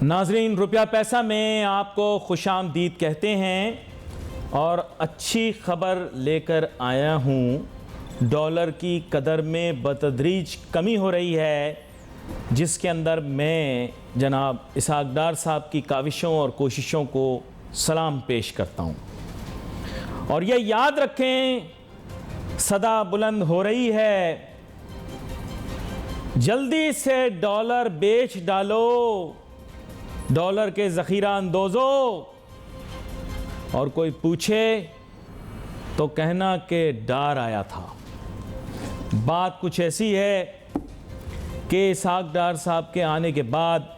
नाजरीन, रुपया पैसा में आपको खुशामदीद कहते हैं और अच्छी खबर लेकर आया हूँ। डॉलर की कदर में बतदरीज कमी हो रही है, जिसके अंदर मैं जनाब इसहाक डार साहब की काविशों और कोशिशों को सलाम पेश करता हूँ। और ये याद रखें, सदा बुलंद हो रही है, जल्दी से डॉलर बेच डालो, डॉलर के ज़ख़ीरा अंदोज़ो। और कोई पूछे तो कहना कि डार आया था। बात कुछ ऐसी है कि इसहाक डार साहब के आने के बाद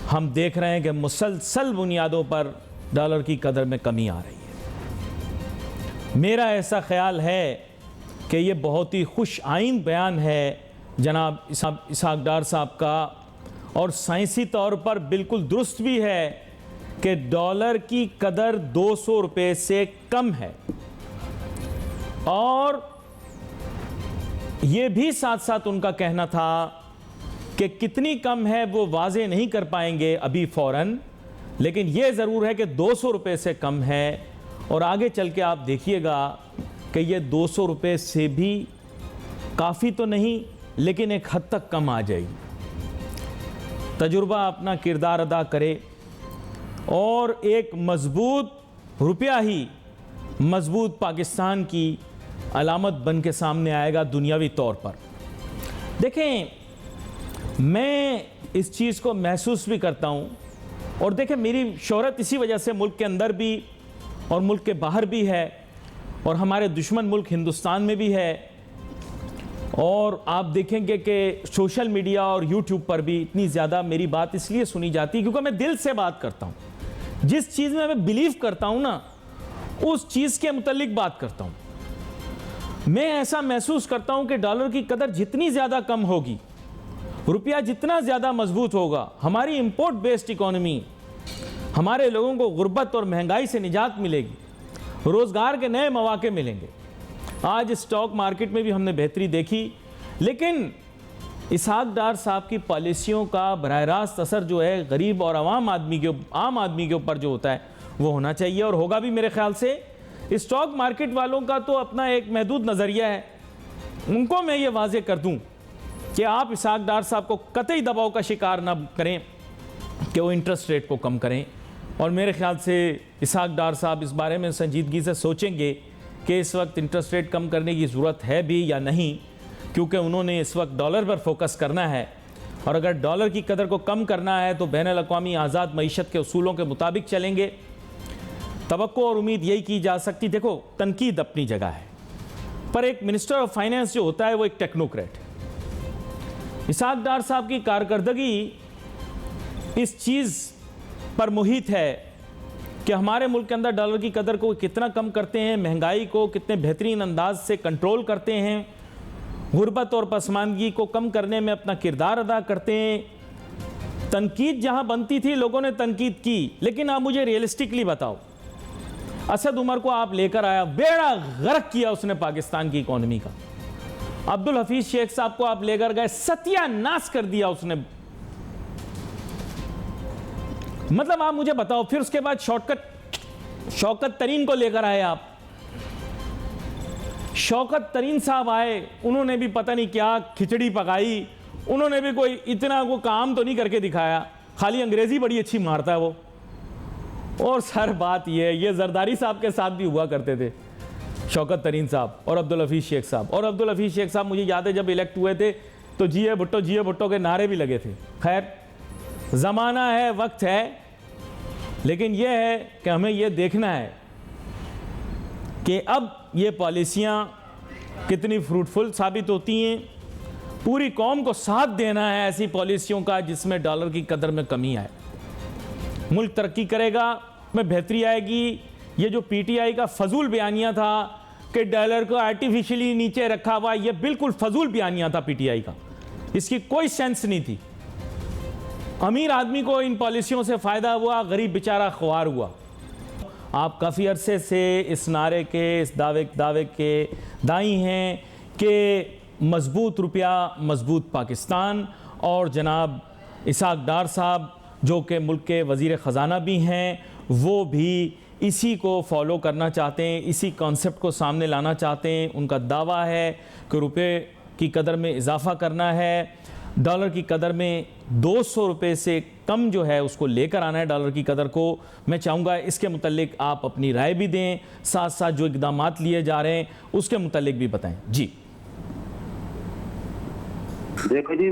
हम देख रहे हैं कि मुसलसल बुनियादों पर डॉलर की कदर में कमी आ रही है। मेरा ऐसा ख्याल है कि ये बहुत ही खुश आइंद बयान है जनाब इसहाक डार साहब का, और साइंसी तौर पर बिल्कुल दुरुस्त भी है कि डॉलर की कदर 200 रुपये से कम है। और ये भी साथ साथ उनका कहना था कि कितनी कम है वो वाजे नहीं कर पाएंगे अभी फ़ौरन, लेकिन ये ज़रूर है कि 200 रुपये से कम है। और आगे चल के आप देखिएगा कि ये 200 रुपये से भी काफ़ी तो नहीं, लेकिन एक हद तक कम आ जाएगी। तजुर्बा अपना किरदार अदा करे और एक मजबूत रुपया ही मजबूत पाकिस्तान की अलामत बन के सामने आएगा दुनियावी तौर पर। देखें, मैं इस चीज़ को महसूस भी करता हूँ, और देखें मेरी शोहरत इसी वजह से मुल्क के अंदर भी और मुल्क के बाहर भी है, और हमारे दुश्मन मुल्क हिंदुस्तान में भी है। और आप देखेंगे कि सोशल मीडिया और यूट्यूब पर भी इतनी ज़्यादा मेरी बात इसलिए सुनी जाती है क्योंकि मैं दिल से बात करता हूँ। जिस चीज़ में मैं बिलीव करता हूँ ना, उस चीज़ के मुतालिक बात करता हूँ। मैं ऐसा महसूस करता हूँ कि डॉलर की कदर जितनी ज़्यादा कम होगी, रुपया जितना ज़्यादा मजबूत होगा, हमारी इंपोर्ट बेस्ड इकॉनमी, हमारे लोगों को गुर्बत और महंगाई से निजात मिलेगी, रोज़गार के नए मौके मिलेंगे। आज स्टॉक मार्केट में भी हमने बेहतरी देखी, लेकिन इसहाक डार साहब की पॉलिसियों का बराह रास्त असर जो है गरीब और आम आदमी के ऊपर जो होता है वो होना चाहिए, और होगा भी मेरे ख्याल से। स्टॉक मार्केट वालों का तो अपना एक महदूद नज़रिया है। उनको मैं ये वाज़े कर दूं कि आप इसहाक डार साहब को कतई दबाव का शिकार ना करें कि वो इंटरेस्ट रेट को कम करें। और मेरे ख्याल से इसहाक डार साहब इस बारे में संजीदगी से सोचेंगे कि इस वक्त इंटरेस्ट रेट कम करने की ज़रूरत है भी या नहीं, क्योंकि उन्होंने इस वक्त डॉलर पर फोकस करना है। और अगर डॉलर की कदर को कम करना है तो बैनुल अक़वामी आज़ाद मईशत के उसूलों के मुताबिक चलेंगे। तवक्को और उम्मीद यही की जा सकती। देखो, तनकीद अपनी जगह है, पर एक मिनिस्टर ऑफ फाइनेंस जो होता है वो एक टेक्नोक्रेट है। इसहाक डार साहब की कारकर्दगी इस चीज़ पर मुहित है कि हमारे मुल्क के अंदर डॉलर की कदर को कितना कम करते हैं, महंगाई को कितने बेहतरीन अंदाज से कंट्रोल करते हैं, गुर्बत और पसमानदगी को कम करने में अपना किरदार अदा करते हैं। तनकीद जहां बनती थी लोगों ने तनकीद की, लेकिन आप मुझे रियलिस्टिकली बताओ, असद उमर को आप लेकर आया, बेड़ा गर्क किया उसने पाकिस्तान की इकॉनमी का। अब्दुल हफीज शेख साहब को आप लेकर गए, सत्यानाश कर दिया उसने। मतलब आप मुझे बताओ, फिर उसके बाद शौकत तरीन को लेकर आए आप। शौकत तरीन साहब आए, उन्होंने भी पता नहीं क्या खिचड़ी पकाई, उन्होंने भी कोई इतना वो काम तो नहीं करके दिखाया, खाली अंग्रेजी बड़ी अच्छी मारता है वो। और सर बात ये जरदारी साहब के साथ भी हुआ करते थे, शौकत तरीन साहब और अब्दुल हफीज शेख साहब। और अब्दुल हफीज शेख साहब, मुझे याद है जब इलेक्ट हुए थे तो जिए भुट्टो के नारे भी लगे थे। खैर, ज़माना है, वक्त है, लेकिन यह है कि हमें यह देखना है कि अब ये पॉलिसियाँ कितनी फ्रूटफुल साबित होती हैं। पूरी कौम को साथ देना है ऐसी पॉलिसियों का जिसमें डॉलर की कदर में कमी आए। मुल्क तरक्की करेगा, में बेहतरी आएगी। ये जो पीटीआई का फजूल बयानिया था कि डॉलर को आर्टिफिशियली नीचे रखा हुआ, यह बिल्कुल फजूल बयानिया था पीटीआई का, इसकी कोई सेंस नहीं थी। अमीर आदमी को इन पॉलिसियों से फ़ायदा हुआ, गरीब बेचारा ख्वार हुआ। आप काफ़ी अरसे से इस नारे के, इस दावे के दाई हैं कि मजबूत रुपया मजबूत पाकिस्तान, और जनाब इसहाक डार साहब जो कि मुल्क के वज़ीर ख़जाना भी हैं, वो भी इसी को फॉलो करना चाहते हैं, इसी कॉन्सेप्ट को सामने लाना चाहते हैं। उनका दावा है कि रुपए की कदर में इजाफ़ा करना है, डॉलर की कदर में 200 रुपये से कम जो है उसको लेकर आना है डॉलर की कदर को। मैं चाहूँगा इसके मुतल्लिक आप अपनी राय भी दें, साथ साथ जो इक़दामात लिए जा रहे हैं उसके मुतल्लिक भी बताएं। जी देखो जी,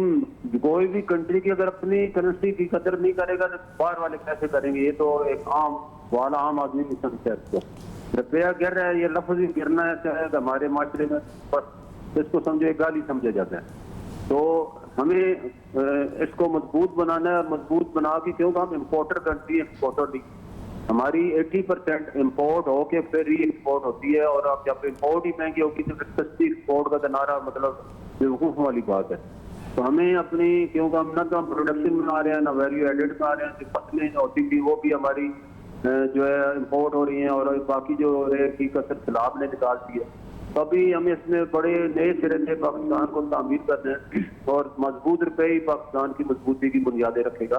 कोई भी कंट्री की अगर अपनी करेंसी की कदर नहीं करेगा तो बाहर वाले कैसे करेंगे? ये तो एक आम आदमी नहीं समझता इसको। रुपया गिर रहा है, ये लफ्ज ही गिरना है शायद हमारे माशरे में, बस इसको समझो एक गाली समझा जाता है। तो हमें इसको मजबूत बनाना है, मजबूत बना के, क्योंकि हम इम्पोर्टर कंट्री, एक्सपोर्टर नहीं। हमारी 80% इम्पोर्ट होके फिर री एक्सपोर्ट होती है, और अब जब इम्पोर्ट ही महंगी होगी तो फिर सस्ती एक्सपोर्ट का नारा मतलब बेवकूफ वाली बात है। तो हमें अपनी, क्योंकि हम ना तो हम प्रोडक्शन बना रहे हैं ना वैल्यू एडेड बना रहे हैं, जो फसलें होती थी वो भी हमारी जो है इम्पोर्ट हो रही हैं, और बाकी जो रेट की कसर सैलाब ने निकाल दी है। तो अभी हमें इसमें बड़े नए सिरे से पाकिस्तान को तामीर करना है, और मजबूत रुपये ही पाकिस्तान की मजबूती की बुनियादें रखेगा।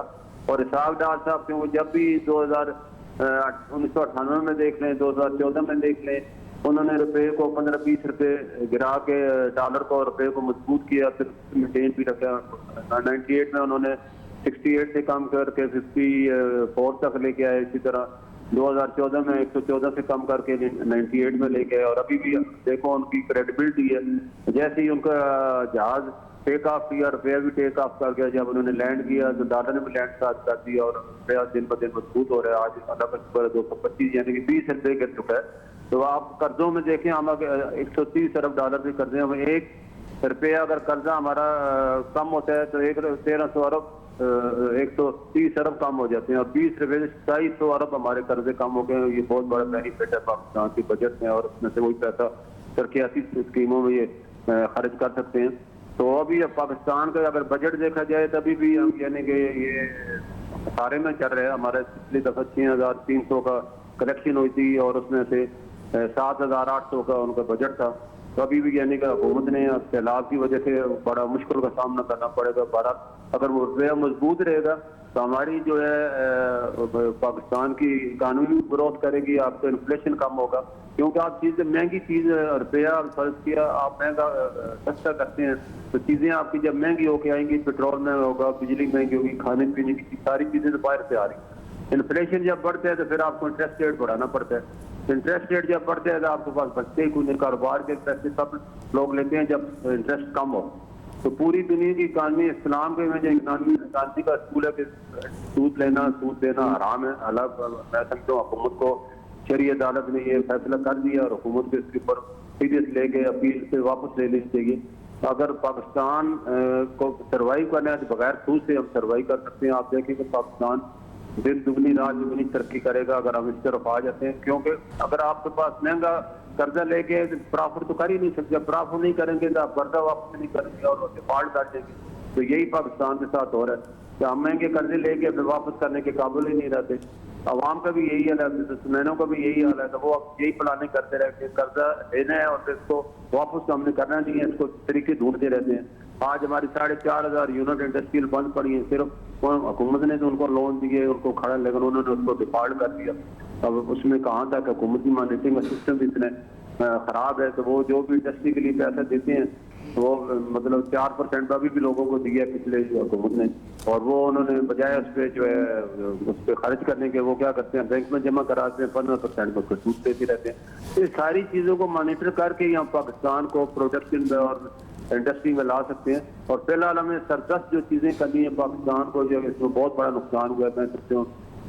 और इसहाक डार साहब, क्योंकि जब भी 1998 में देख लें, 2014 में देख लें, उन्होंने रुपये को 15-20 रुपये गिरा के डॉलर को, रुपये को मजबूत किया, फिर मेंटेन भी रखा। 98 में उन्होंने 68 से कम करके 54 तक लेके आए। इसी तरह 2014 में 114 से कम करके 98 में लेके आए। और अभी भी देखो उनकी क्रेडिबिलिटी है, जैसे ही उनका जहाज टेक ऑफ किया, रुपया भी टेक ऑफ कर गया। जब उन्होंने लैंड किया तो डॉलर ने भी लैंड स्टार्ट कर दिया, और रुपया दिन ब दिन मजबूत हो रहा है। आज अल्लाह का 225 यानी कि 20 रुपये गिर चुका है। तो आप कर्जों में देखें, हम 130 अरब डॉलर भी कर्जे हैं। एक रुपया अगर कर्जा हमारा कम होता है तो 1300 अरब 130 अरब कम हो जाते हैं, और 20 रुपये से 250 अरब हमारे कर्जे कम हो गए। ये बहुत बड़ा बेनिफिट है पाकिस्तान के बजट में, और उसमें से वही पैसा तरक्याती स्कीमों में ये खर्च कर सकते हैं। तो अभी पाकिस्तान का अगर बजट देखा जाए तभी भी हम यानी कि ये सारे में चल रहे हैं। हमारे पिछली दफा 6300 का कलेक्शन हुई थी, और उसमें से 7800 का उनका बजट था। तो अभी भी यानी कि हुकूमत ने सैलाब की वजह से बड़ा मुश्किल का सामना करना पड़ेगा। भारत अगर वो रुपया मजबूत रहेगा तो हमारी जो है पाकिस्तान की इकानमी ग्रोथ करेगी, आपका इन्फ्लेशन कम होगा। क्योंकि आप चीज़ें महंगी चीज़ रुपया फर्ज किया आप महंगा सस्ता करते हैं, तो चीज़ें आपकी जब महंगी होके आएंगी, पेट्रोल महंगा होगा, बिजली महंगी होगी, खाने पीने की सारी चीज़ें तो बाहर से आ रही हैं। इन्फ्लेशन जब बढ़ता है तो फिर आपको इंटरेस्ट रेट बढ़ाना पड़ता है। इंटरेस्ट रेट जब बढ़ते हैं तो आपके पास बचते ही कुछ नहीं, कारोबार के पैसे सब लोग लेते हैं जब इंटरेस्ट कम हो। तो पूरी दुनिया की इकानमी, इस्लाम के में जो इकानमी का असूल है कि सूद लेना, सूद देना हराम है। अलग मैं समझता हूँ हुकूमत को शरई अदालत ने ये फैसला कर दिया, और हुकूमत को इसके ऊपर सीरियस लेके अपील से वापस ले लेनी चाहिए। अगर पाकिस्तान को सर्वाइव करना है तो बगैर सूद से हम सर्वाइव कर सकते हैं। आप देखें कि पाकिस्तान दिन दुगनी रात दुगनी तरक्की करेगा अगर हम इस तरफ आ जाते हैं। क्योंकि अगर आपके पास महंगा कर्जा लेके प्रॉफिट तो कर ही नहीं सकते, प्रॉफिट नहीं करेंगे तो आप कर्जा वापस नहीं करेंगे और डिफॉल्ट कर देंगे। तो यही पाकिस्तान के साथ हो रहा है कि हम महंगे कर्जे लेके फिर वापस करने के काबिल ही नहीं रहते। अवाम का भी यही हाल है, बिजनेसमैनों का भी यही हाल है। तो वो अब यही प्लानिंग करते रहे कि कर्जा लेना है और फिर इसको वापस हमने करना नहीं है, इसको तरीके ढूंढते रहते हैं। आज हमारी 4500 यूनिट इंडस्ट्रियल बंद पड़ी है, सिर्फ हुकूमत ने तो उनको लोन दिए, उनको खड़ा, लेकिन उन्होंने उसको डिफॉल्ट कर दिया। अब उसमें कहाँ तक हुकूमती मॉनिटरिंग सिस्टम इतने खराब है। तो वो जो भी इंडस्ट्री के लिए पैसा देते हैं वो मतलब 4% अभी भी लोगों को दिया पिछले हुकूमत ने, और वो उन्होंने बजाय उस पर जो है उस पर खर्च करने के वो क्या करते हैं, बैंक में जमा कराते हैं, 15% को सूद देते रहते हैं। तो ये सारी चीज़ों को मॉनिटर करके यहाँ पाकिस्तान को प्रोडक्शन में और इंडस्ट्री में ला सकते हैं। और फिलहाल हमें सरदस्त जो चीज़ें करनी है पाकिस्तान को, जो इसमें बहुत बड़ा नुकसान हुआ है, मैं सकते हूँ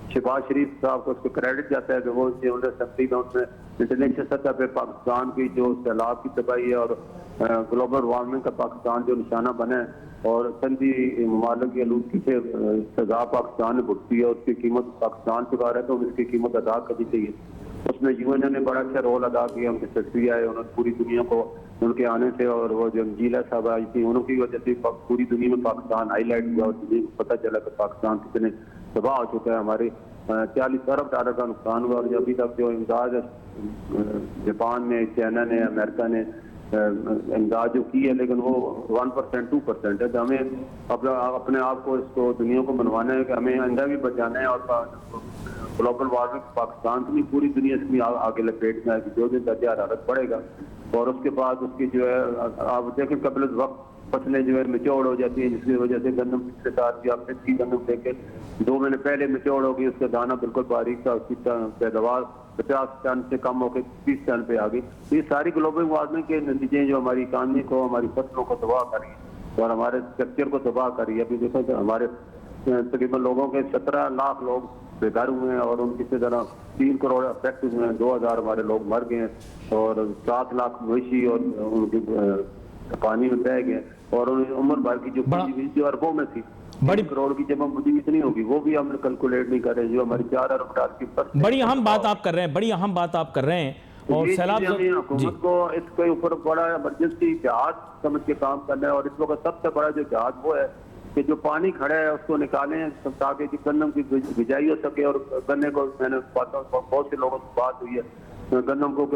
शहबाज शरीफ साहब को उसको क्रेडिट जाता है कि वो असेंबली में उसने इंटरनेशनल सतह पे पाकिस्तान की जो सैलाब की तबाही है और ग्लोबल वार्मिंग का पाकिस्तान जो निशाना बना है और संधी ममालिक की आलूदगी से सजा पाकिस्तान ने भुगती है, उसकी कीमत पाकिस्तान चुका रहा है, तो इसकी कीमत अदा करनी चाहिए। उसमें यूएन ने बड़ा अच्छा रोल अदा किया, उनके सेक्रेटरी आए, उन्होंने पूरी दुनिया को उनके आने से और वो जो जीला साहब आई थी उनकी वजह से पूरी दुनिया में पाकिस्तान हाईलाइट हुआ और दुनिया को पता चला कि पाकिस्तान कितने तबाह हो चुका है। हमारे 40 अरब डॉलर का नुकसान हुआ और अभी तक जो इमदाद जापान ने, चाइना ने, अमेरिका ने इमदाद जो की है, लेकिन वो 1% 2% है। तो हमें अपने आप को इसको दुनिया को मनवाना है कि हमें आइंदा भी बचाना है, और ग्लोबल वार्मिंग पाकिस्तान की पूरी दुनिया इसमें आगे लपेट में आएगी। जो दिन दर्जा हरारत बढ़ेगा और उसके बाद उसकी जो है आप देखें कबल वक्त फसलें जो है मिचौड़ हो जाती हैं, जिसकी वजह से गंदम पिछले साल या पिछली गंदम देखे 2 महीने पहले मिचौड़ होगी, उसका दाना बिल्कुल बारीक था, उसकी पैदावार 50 टन से कम होकर 30 टन पे आ गई। तो ये सारी ग्लोबल वार्मिंग के नतीजे जो हमारी इकानमी को, हमारी फसलों को तबाह कर रही है और हमारे स्ट्रक्चर को तबाह कर रही है। अभी देखो तो हमारे तकरीबन लोगों के 17 लाख लोग बेघर हुए हैं और उनकी तरह 3 करोड़ अफेक्ट हुए हैं, 2000 हमारे लोग मर गए हैं और 7 लाख मवेशी और उनकी पानी में बह गए, और उम्र भर की जो अरबों में थी, बड़ी करोड़ की जमा पूंजी कितनी होगी वो भी हम कैलकुलेट नहीं कर रहे। जो हमारी 4 अरब डॉलर की बड़ी अहम बात आप कर रहे हैं, बड़ी अहम बात आप कर रहे हैं। और सैलाब हुकूमत को इसके ऊपर बड़ा इमरजेंसी जहाज समझ के काम करना है, और इस वक्त सबसे बड़ा जो जहाज वो है कि जो पानी खड़ा है उसको निकालें ताकि गन्नम की बिजाई हो सके। और गन्ने को मैंने बहुत से लोगों से बात हुई है, गन्नम को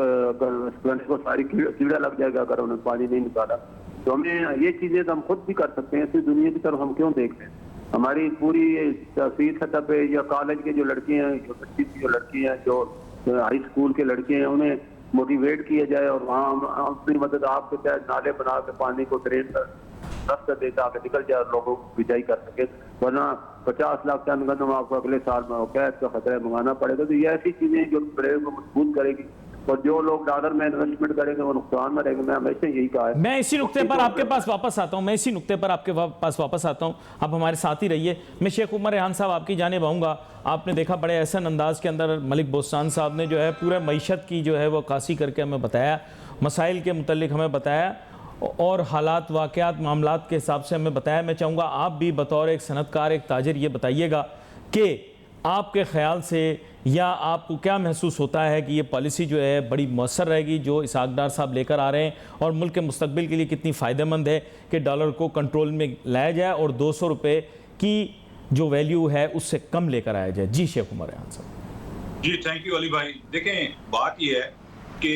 सारी कीड़ा लग जाएगा अगर उन्हें पानी नहीं निकाला। तो हमें ये चीजें तो हम खुद भी कर सकते हैं, इस दुनिया की तरफ हम क्यों देख रहे हैं। हमारी पूरी तहसील सतह पे या कॉलेज के जो लड़के हैं, यूनिवर्सिटी की जो लड़की हैं, जो हाई स्कूल के लड़के हैं, उन्हें मोटिवेट किया जाए और वहाँ हम अपनी मदद आपके तहत नाले बना के पानी को ड्रेन रास्ता दे ताकि निकल जाए और लोगों को बिजाई कर सके। वरना 50 लाख टन गंदम आपको अगले साल में कैद का खतरा मंगाना पड़ेगा। तो ये ऐसी चीजें जो ब्रेड को मजबूत करेगी, और जो लोग डॉलर में इन्वेस्टमेंट करेंगे वो नुकसान में रहेंगे। मैं हमेशा यही कहा है। मैं इसी नुक्ते पर आपके पास वापस आता हूं, आप हमारे साथ ही रहिए। मैं शेख उमर रेहान साहब आपकी जानिब आऊँगा। आपने देखा बड़े एहसन अंदाज के अंदर मलिक बोस्तान साहब ने जो है पूरे मईशत की जो है वो अक्कासी करके हमें बताया, मसाइल के मुतल्लिक हमें बताया और हालात वाक़यात मामलात के हिसाब से हमें बताया। मैं चाहूँगा आप भी बतौर एक सनतकार, एक ताजिर ये बताइएगा कि आपके ख्याल से या आपको क्या महसूस होता है कि ये पॉलिसी जो है बड़ी मौसर रहेगी जो इसहाक डार साहब लेकर आ रहे हैं, और मुल्क के मुस्तकबिल के लिए कितनी फ़ायदेमंद है कि डॉलर को कंट्रोल में लाया जाए और 200 रुपये की जो वैल्यू है उससे कम लेकर आया जाए। जी शेख उमर रेहान साहब। जी थैंक यू अली भाई। देखें बात ये है कि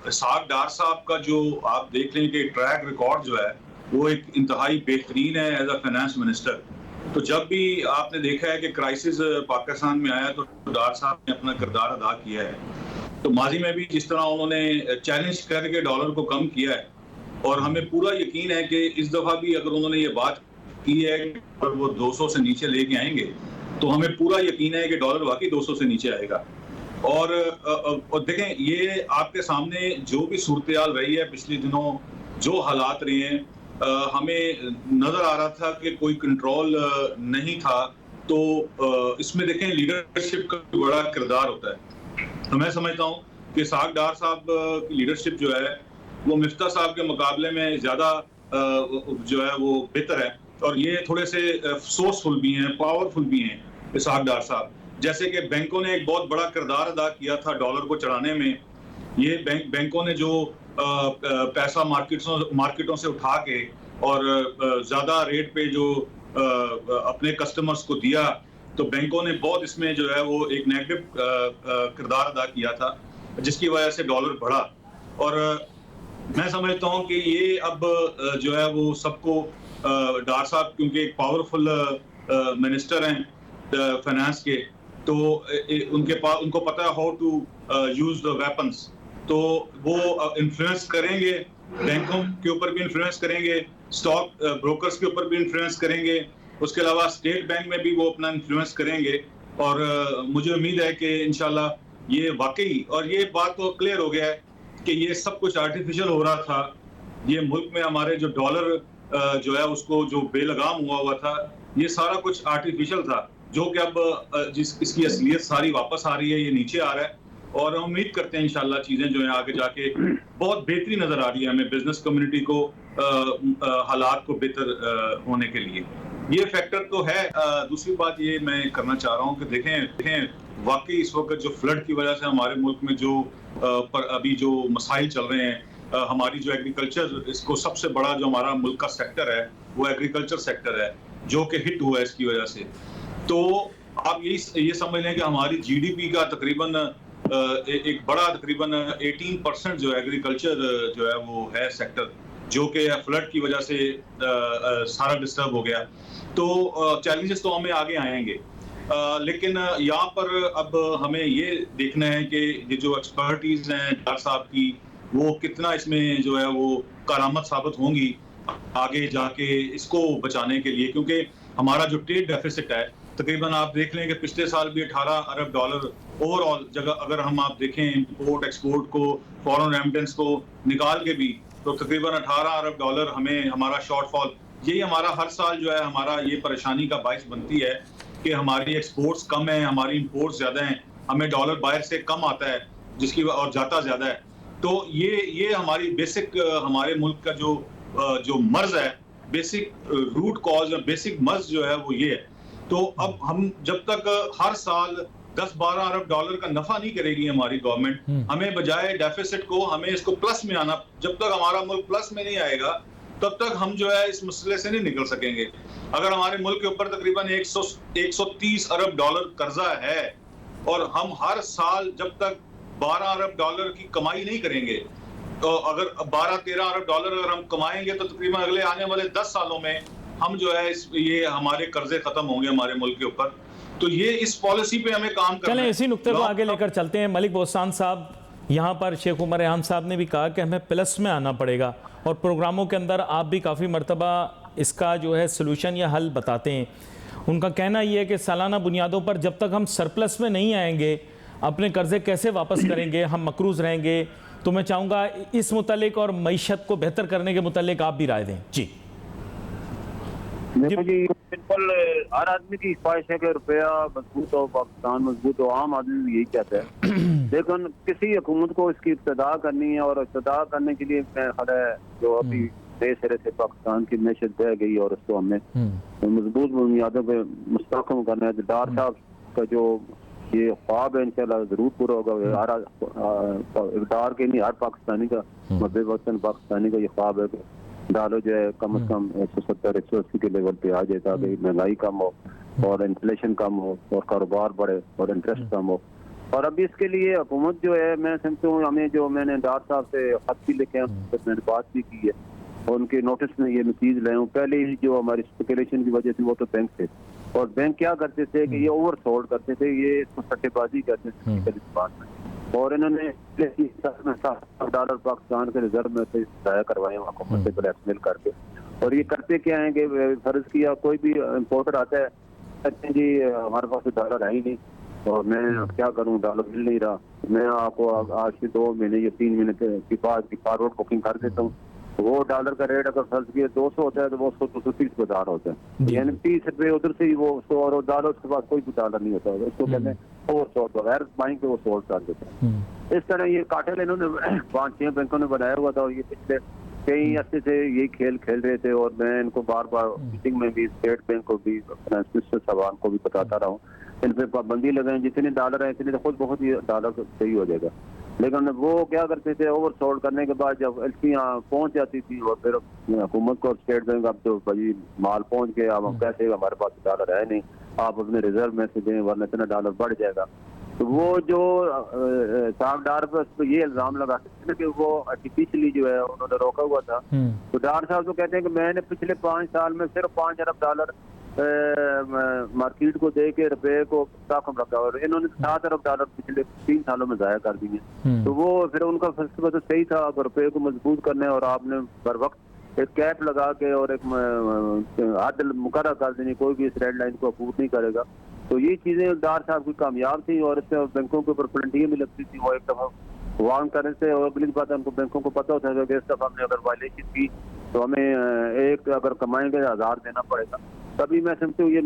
इसहाक डार साहब का जो आप देख लें कि ट्रैक रिकॉर्ड जो है वो एक इंतहाई बेहतरीन है एज अ फाइनेंस मिनिस्टर। तो जब भी आपने देखा है कि क्राइसिस पाकिस्तान में आया तो डार साहब ने अपना किरदार अदा किया है। तो माजी में भी जिस तरह उन्होंने चैलेंज करके डॉलर को कम किया है, और हमें पूरा यकीन है कि इस दफ़ा भी अगर उन्होंने ये बात की है कि वो 200 से नीचे लेके आएंगे, तो हमें पूरा यकीन है कि डॉलर वाकई 200 से नीचे आएगा। और देखें ये आपके सामने जो भी सूरत हाल रही है पिछले दिनों, जो हालात रहे हैं, हमें नजर आ रहा था कि कोई कंट्रोल नहीं था। तो इसमें देखें लीडरशिप का बड़ा किरदार होता है। तो मैं समझता हूँ कि इसहाक डार साहब की लीडरशिप जो है वो मिफ्ता साहब के मुकाबले में ज़्यादा जो है वो बेहतर है, और ये थोड़े से सोर्सफुल भी हैं, पावरफुल भी हैं इसहाक डार साहब। जैसे कि बैंकों ने एक बहुत बड़ा किरदार अदा किया था डॉलर को चढ़ाने में। ये बैंकों ने जो पैसा मार्केटों से उठा के और ज़्यादा रेट पे जो अपने कस्टमर्स को दिया, तो बैंकों ने बहुत इसमें जो है वो एक नेगेटिव किरदार अदा किया था, जिसकी वजह से डॉलर बढ़ा। और मैं समझता हूँ कि ये अब जो है वो सबको डार साहब क्योंकि एक पावरफुल मिनिस्टर हैं फाइनेंस के, तो उनको पता है how to use the weapons. तो वो इन्फ्लुएंस करेंगे, बैंकों के ऊपर भी इन्फ्लुएंस करेंगे, स्टॉक ब्रोकर्स के ऊपर भी इन्फ्लुएंस करेंगे, उसके अलावा स्टेट बैंक में भी वो अपना इन्फ्लुएंस करेंगे। और मुझे उम्मीद है कि इंशाल्लाह ये वाकई, और ये बात तो क्लियर हो गया है कि ये सब कुछ आर्टिफिशियल हो रहा था। ये मुल्क में हमारे जो डॉलर जो है उसको जो बेलगाम हुआ था, ये सारा कुछ आर्टिफिशियल था, जो कि अब इसकी असलियत सारी वापस आ रही है, ये नीचे आ रहा है। और हम उम्मीद करते हैं इंशाल्लाह चीजें जो है आगे जाके बहुत बेहतरी नजर आ रही है हमें बिजनेस कम्युनिटी को, हालात को बेहतर होने के लिए। ये फैक्टर तो है। दूसरी बात ये मैं करना चाह रहा हूँ कि देखें वाकई इस वक्त जो फ्लड की वजह से हमारे मुल्क में जो अभी जो मसाइल चल रहे हैं, हमारी जो एग्रीकल्चर, इसको सबसे बड़ा जो हमारा मुल्क का सेक्टर है वो एग्रीकल्चर सेक्टर है, जो कि हिट हुआ है इसकी वजह से। तो आप ये समझ लें कि हमारी जीडीपी का तकरीबन एक बड़ा तकरीबन 18% जो एग्रीकल्चर जो है वो है सेक्टर, जो कि फ्लड की वजह से सारा डिस्टर्ब हो गया। तो चैलेंजेस तो हमें आगे आएंगे, लेकिन यहाँ पर अब हमें ये देखना है कि ये जो एक्सपर्टीज हैं डार साहब की, वो कितना इसमें जो है वो कारामद साबित होंगी आगे जाके इसको बचाने के लिए, क्योंकि हमारा जो ट्रेड डेफिसिट है तकरीबन आप देख लें कि पिछले साल भी 18 अरब डॉलर ओवरऑल जगह, अगर हम आप देखें इंपोर्ट एक्सपोर्ट को, फॉरेन रेमिटेंस को निकाल के भी, तो तकरीबन 18 अरब डॉलर हमें हमारा शॉर्टफॉल, यही हमारा हर साल जो है हमारा ये परेशानी का बाइस बनती है कि हमारी एक्सपोर्ट्स कम है, हमारी इंपोर्ट्स ज्यादा हैं, हमें डॉलर बाहर से कम आता है जिसकी और जाता ज्यादा है। तो ये हमारी बेसिक हमारे मुल्क का जो मर्ज है, बेसिक रूट कॉज और बेसिक मर्ज जो है वो ये है। तो अब हम जब तक हर साल 10-12 अरब डॉलर का नफा नहीं करेगी हमारी गवर्नमेंट, हमें बजाय डेफिसिट को हमें इसको प्लस में आना, जब तक हमारा मुल्क प्लस में नहीं आएगा तब तक हम जो है इस मसले से नहीं निकल सकेंगे। अगर हमारे मुल्क के ऊपर तकरीबन 130 अरब डॉलर कर्जा है और हम हर साल जब तक 12 अरब डॉलर की कमाई नहीं करेंगे, तो अगर 12-13 अरब डॉलर अगर हम कमाएंगे तो तकरीबन अगले आने वाले 10 सालों में हम जो है ये हमारे कर्जे खत्म होंगे हमारे मुल्क के ऊपर। तो ये इस पॉलिसी पे हमें काम करना है। चलें इसी नुक्ते को आगे लेकर चलते हैं। मलिक बोस्तान साहब, यहाँ पर शेख उमर रेहान साहब ने भी कहा कि हमें प्लस में आना पड़ेगा, और प्रोग्रामों के अंदर आप भी काफ़ी मरतबा इसका जो है सलूशन या हल बताते हैं। उनका कहना यह है कि सालाना बुनियादों पर जब तक हम सरप्लस में नहीं आएंगे अपने कर्जे कैसे वापस करेंगे, हम मकरूज रहेंगे। तो मैं चाहूँगा इस मुतालिक और मईशत को बेहतर करने के मुतालिक आप भी राय दें। जी देखो जी, बिल्कुल हर आदमी की ख्वाहिश है कि रुपया मजबूत हो, पाकिस्तान मजबूत हो, आम आदमी भी यही चाहता है। लेकिन किसी हुकूमत को इसकी इब्तदा करनी है, और इब्तदा करने के लिए खड़ा है जो अभी नए सिरे से पाकिस्तान की मैशत बह गई और उसको हमने मजबूत बुनियादों पे मुस्तहकम करना है। डार साहब का जो ये ख्वाब है इंशाल्लाह जरूर पूरा होगा। डार के नहीं, हर पाकिस्तानी का, मध्य वतन पाकिस्तानी का ये ख्वाब है कि डॉलर जो है कम से कम 170-180 के लेवल पे आ जाए, ताकि महंगाई कम हो और इन्फ्लेशन कम हो और कारोबार बढ़े और इंटरेस्ट कम हो। और अभी इसके लिए हुकूमत जो है, मैं समझता हूँ हमें, जो मैंने डार साहब से खत भी लिखे हैं, मैंने बात भी की है और उनके नोटिस में ये मैं चीज लाया हूँ। पहले ही जो हमारी स्पेकुलेशन की वजह से वो तो बैंक थे, और बैंक क्या करते थे कि ये ओवर सोल्ड करते थे, ये इसको सट्टेबाजी करते थे इस बात में, और इन्होंने $7 पाकिस्तान के रिजर्व में से जाया करवाए हुकूमत से ब्लैकमेल करके। और ये करते क्या है कि फर्ज किया कोई भी इम्पोर्टर आता है, कहते हैं जी हमारे पास तो डॉलर है ही नहीं और मैं क्या करूं, डॉलर मिल नहीं रहा, मैं आपको आज से 2 महीने या 3 महीने के बाद की फॉरवर्ड बुकिंग कर देता हूँ। वो डॉलर का रेट अगर फर्ज किया 200 होता है तो वो 130 बाजार होता है, यानी 30 रुपये उधर से ही वो 100, और डॉलर उसके पास कोई भी डॉलर नहीं होता, उसको कहते हैं ओवर सोल्ड, बगैर बाइंग के वो सोल्ड कर देते हैं। इस तरह ये कार्टेल इन्होंने 5-6 बैंकों ने बनाया हुआ था, और ये पिछले कई अर्से से यही खेल खेल रहे थे। और मैं इनको बार बार मीटिंग में भी, स्टेट बैंक को भी, फाइनेंस मिनिस्टर साहबान को भी बताता रहा हूँ, इन पे पाबंदी लगाएं, जितने डॉलर है इतने तो खुद बहुत ही डॉलर सही हो जाएगा। लेकिन वो क्या करते थे, ओवर सोल्ड करने के बाद जब एलसियाँ पहुंच जाती थी और फिर हुकूमत को स्टेट बैंक, अब तो भाई माल पहुंच गया, अब हम कैसे, हमारे पास डॉलर है नहीं, आप अपने रिजर्व में से दें वरना इतना डॉलर बढ़ जाएगा। तो वो जो साहब डार पर तो ये इल्जाम लगाते थे कि वो आर्टिफिशियली जो है उन्होंने रोका हुआ था। तो डार साहब तो कहते हैं कि मैंने पिछले 5 साल में सिर्फ 5 अरब डॉलर मार्केट को दे के रुपए को ताकम रखा, और इन्होंने 7 अरब डॉलर पिछले 3 सालों में जाया कर दिए। तो वो फिर उनका फलसफा तो सही था, अगर रुपए को मजबूत करना है और आपने बर वक्त एक कैप लगा के और एक हद मुकर्रर कर देनी, कोई भी इस रेड लाइन को अपूर्ण नहीं करेगा। तो ये चीजें डार साहब की कामयाब थी, और इससे बैंकों के ऊपर पेनल्टियां भी लगती थी। वो एक दफा वार्न करने से, और अगली बात हमको बैंकों को पता होता है कि इस दफा हमने अगर वायलेशन की तो हमें एक अगर कमाएंगे 1000 देना पड़ेगा। तभी मैं समझती हूँ, ये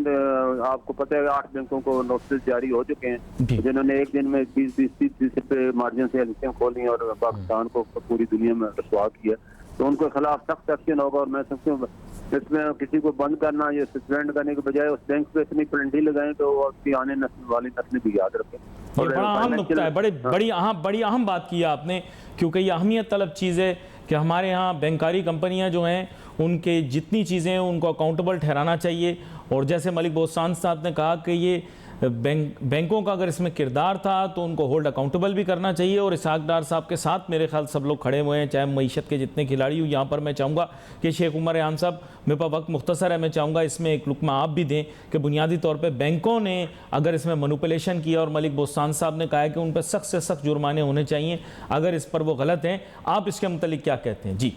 आपको पता है 8 बैंकों को नोटिस जारी हो चुके हैं जिन्होंने एक दिन में 20-30 रुपए मार्जिन से एजेंसियां खोली और पाकिस्तान को पूरी दुनिया में रसवा किया। तो उनके खिलाफ सख्त एक्शन होगा, और मैं समझती हूँ इसमें किसी को बंद करना या सस्पेंड करने के बजाय उस बैंक पे इतनी पेनल्टी लगाएं तो उसकी आने वाली नस्ल भी याद रखें। ये बड़ा अहम नुकता है, बड़ी अहम बात की आपने, क्योंकि ये अहमियत तलब चीज़ है कि हमारे यहाँ बैंकारी कंपनियाँ जो हैं उनके जितनी चीज़ें हैं उनको अकाउंटेबल ठहराना चाहिए। और जैसे मलिक बोस्तान साहब ने कहा कि ये बैंकों का अगर इसमें किरदार था तो उनको होल्ड अकाउंटेबल भी करना चाहिए। और इसहाक डार साहब के साथ मेरे ख्याल सब लोग खड़े हुए हैं, चाहे मईशत के जितने खिलाड़ी हो। यहाँ पर मैं चाहूँगा कि शेख उमर रेहान साहब, मेरे पास वक्त मुख्तसर है, मैं चाहूँगा इसमें एक लुकमा आप भी दें कि बुनियादी तौर पर बैंकों ने अगर इसमें मैनिपुलेशन किया, और मलिक बोस्तान साहब ने कहा है कि उन पर सख्त से सख्त जुर्माने होने चाहिए अगर इस पर वो गलत हैं, आप इसके मुतल्लिक क्या कहते हैं? जी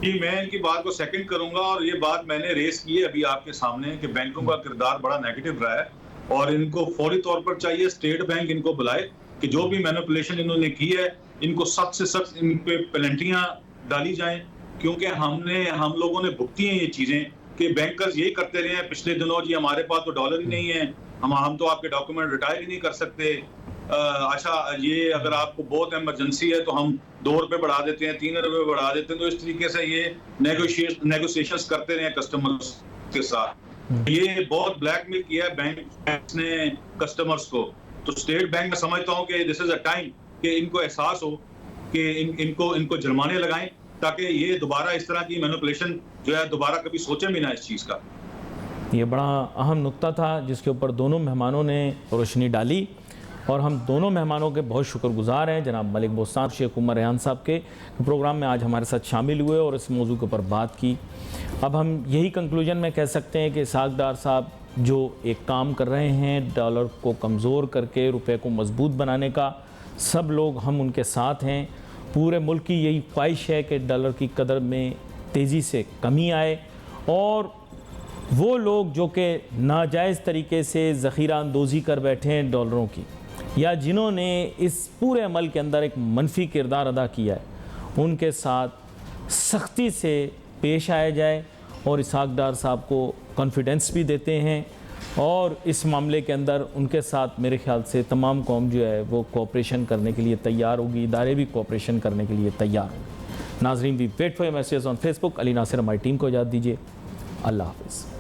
मैं इनकी बात को सेकंड करूंगा, और ये बात मैंने रेस की है अभी आपके सामने कि बैंकों का किरदार बड़ा नेगेटिव रहा है, और इनको फौरी तौर पर चाहिए स्टेट बैंक इनको बुलाए कि जो भी मैनिपुलेशन इन्होंने की है इनको सख्त से सख्त इन पे पेनल्टियां डाली जाएं, क्योंकि हम लोगों ने भुगती हैं ये चीजें कि बैंकर्स यही करते रहे हैं पिछले दिनों, जी हमारे पास तो डॉलर ही नहीं है, हम तो आपके डॉक्यूमेंट रिटायर ही नहीं कर सकते, अच्छा ये अगर आपको बहुत इमरजेंसी है तो हम 2 रुपए बढ़ा देते हैं, 3 रुपए बढ़ा देते हैं। तो इस तरीके से ये नेगोशिएशंस करते रहे कस्टमर्स के साथ। ये बहुत ब्लैकमेल किया है बैंक ने कस्टमर्स को। तो स्टेट बैंक में समझता हूँ कि दिस इज अ टाइम कि इनको एहसास हो कि इनको जुर्माने लगाएं, ताकि ये दोबारा इस तरह की मैनिपुलेशन जो है दोबारा कभी सोचे भी ना इस चीज़ का। ये बड़ा अहम नुक्ता था जिसके ऊपर दोनों मेहमानों ने रोशनी डाली, और हम दोनों मेहमानों के बहुत शुक्रगुजार हैं, जनाब मलिक बोस्तान, शेख उमर रेहान साहब के प्रोग्राम में आज हमारे साथ शामिल हुए और इस मौजू के ऊपर बात की। अब हम यही कंक्लूजन में कह सकते हैं कि इसहाक डार साहब जो एक काम कर रहे हैं डॉलर को कमज़ोर करके रुपए को मजबूत बनाने का, सब लोग हम उनके साथ हैं। पूरे मुल्क की यही ख्वाहिश है कि डॉलर की कदर में तेज़ी से कमी आए, और वो लोग जो कि नाजायज़ तरीके से ज़ख़ीरा अंदोज़ी कर बैठे हैं डॉलरों की, या जिन्होंने इस पूरे अमल के अंदर एक मनफी किरदार अदा किया है, उनके साथ सख्ती से पेश आया जाए। और इसहाक डार साहब को कॉन्फिडेंस भी देते हैं, और इस मामले के अंदर उनके साथ मेरे ख्याल से तमाम कौम जो है वो कोऑपरेशन करने के लिए तैयार होगी, इदारे भी कोऑपरेशन करने के लिए तैयार होंगे। नाजरीन, we wait for your message on Facebook. Ali Nasir हमारी टीम को इजाज़त दीजिए। अल्लाह हाफ़िज़।